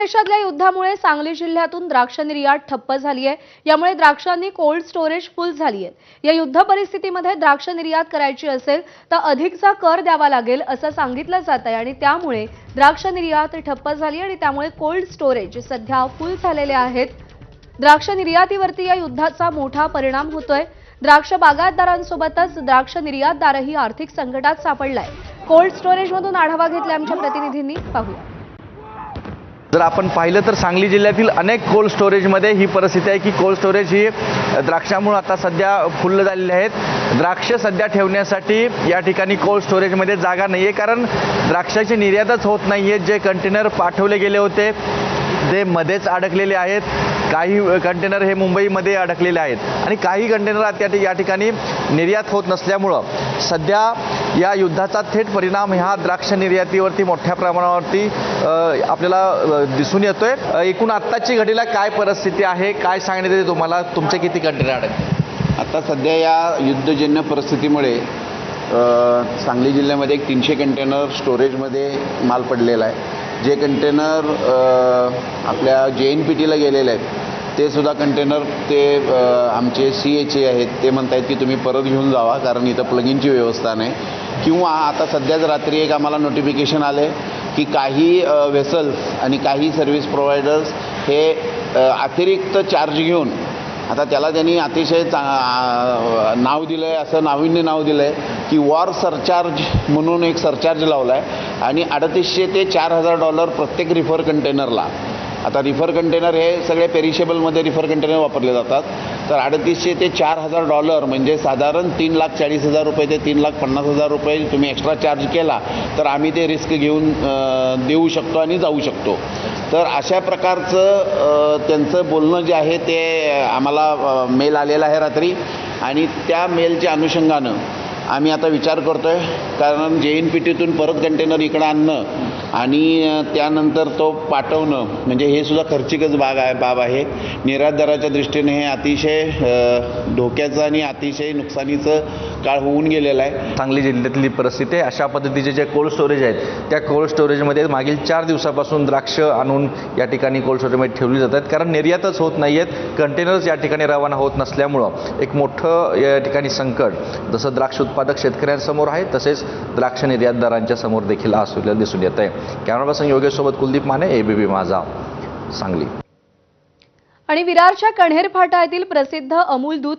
देशातल्या युद्धामुळे सांगली जिल्ह्यातून द्राक्ष निर्यात ठप्प झाली आहे। यामुळे द्राक्षांनी कोल्ड स्टोरेज फुल झाली आहे। या युद्ध परिस्थितीमध्ये द्राक्ष निर्यात करायची असेल तर अधिकचा कर द्यावा लागेल असं सांगितलं जात आहे आणि त्यामुळे द्राक्ष निर्यात ठप्प झाली आणि त्यामुळे कोल्ड स्टोरेज सध्या फुल झालेले आहेत। द्राक्ष निर्यातीवरती या युद्धाचा मोठा परिणाम होतोय। द्राक्ष बागायतदारांसोबतच द्राक्ष निर्यातदारही आर्थिक संकटात सापडलाय। कोल्ड स्टोरेजमधून आढावा घेतलाय आमच्या प्रतिनिधींनी, पाहूया। जर आपण पाहिलं तर सांगली जिल्ह्यातील अनेक कोल्ड स्टोरेजमध्ये ही परिस्थिती आहे की कोल्ड स्टोरेज ही द्राक्षामुळे आता सध्या फुल्ल झालेली आहेत। द्राक्ष सध्या ठेवण्यासाठी या ठिकाणी कोल्ड स्टोरेजमध्ये जागा नाही आहे, कारण द्राक्षाची निर्यातच होत नाही आहे। जे कंटेनर पाठवले गेले होते ते मध्येच अडकलेले आहेत। काही कंटेनर हे मुंबईमध्ये अडकलेले आहेत आणि काही कंटेनर या ठिकाणी निर्यात होत नसल्यामुळं सध्या या युद्धाचा थेट परिणाम ह्या द्राक्ष निर्यातीवरती मोठ्या प्रमाणावरती आपल्याला दिसून येतोय। एकूण आत्ताची घडीला काय परिस्थिती आहे, काय सांगण्यात येते तुम्हाला? तुमचे किती कंटेनर अडकले? आता सध्या या युद्धजन्य परिस्थितीमुळे सांगली जिल्ह्यामध्ये 300 कंटेनर स्टोरेजमध्ये माल पडलेला आहे। जे कंटेनर आपल्या JNPTला गेलेले आहेत ते सुद्धा कंटेनर आमचे CHA आहेत, ते म्हणतायत की तुम्ही परत घेऊन जावा, कारण इथं प्लगिंगची व्यवस्था नाही। किंवा आता सध्याच रात्री एक आम्हाला नोटिफिकेशन आले की काही व्हेसल्स आणि काही सर्व्हिस प्रोव्हायडर्स हे अतिरिक्त चार्ज घेऊन, आता त्याला त्यांनी अतिशय नाव दिलं आहे, असं नाविन्य नाव दिलं आहे की वॉर सरचार्ज म्हणून एक सरचार्ज लावला आहे आणि $350 ते $4,000 प्रत्येक रिफर कंटेनरला। आता रिफर कंटेनर हे सगळे पेरिशेबलमध्ये रिफर कंटेनर वापरले जातात, तर $350 ते $4,000 म्हणजे साधारण ₹3,40,000 ते ₹3,50,000 तुम्ही एक्स्ट्रा चार्ज केला तर आम्ही ते रिस्क घेऊन देऊ शकतो आणि जाऊ शकतो। तर अशा प्रकारचं त्यांचं बोलणं जे आहे ते आम्हाला मेल आलेला आहे रात्री, आणि त्या मेलच्या अनुषंगानं आम्ही आता विचार करतो आहे, कारण JNPTतून परत कंटेनर इकडं आणणं आणि त्यानंतर तो पाठवणं म्हणजे हे सुद्धा खर्चिकच बाब आहे। निर्यातदाराच्या दृष्टीने हे अतिशय धोक्याचं आणि अतिशय नुकसानीचं काळ होऊन गेलेला आहे। सांगली जिल्ह्यातली परिस्थिती आहे। अशा पद्धतीचे जे कोल्ड स्टोरेज आहेत त्या कोल्ड स्टोरेजमध्ये मागील 4 दिवसापासून द्राक्ष आणून या ठिकाणी कोल्ड स्टोरेजमध्ये ठेवली जातात, कारण निर्यातच होत नाही आहेत। कंटेनर्स या ठिकाणी रवाना होत नसल्यामुळं एक मोठं या ठिकाणी संकट जसं द्राक्ष उत्पादक शेतकऱ्यांसमोर आहे तसेच द्राक्ष निर्यातदारांच्या समोर देखील असलेलं दिसून येत आहे। कॅमेरा पर्सन योगेश सोबत कुलदीप माने, ABP माझा, सांगली। आणि विरारच्या कण्हेर फाटा येथील प्रसिद्ध अमूल दूध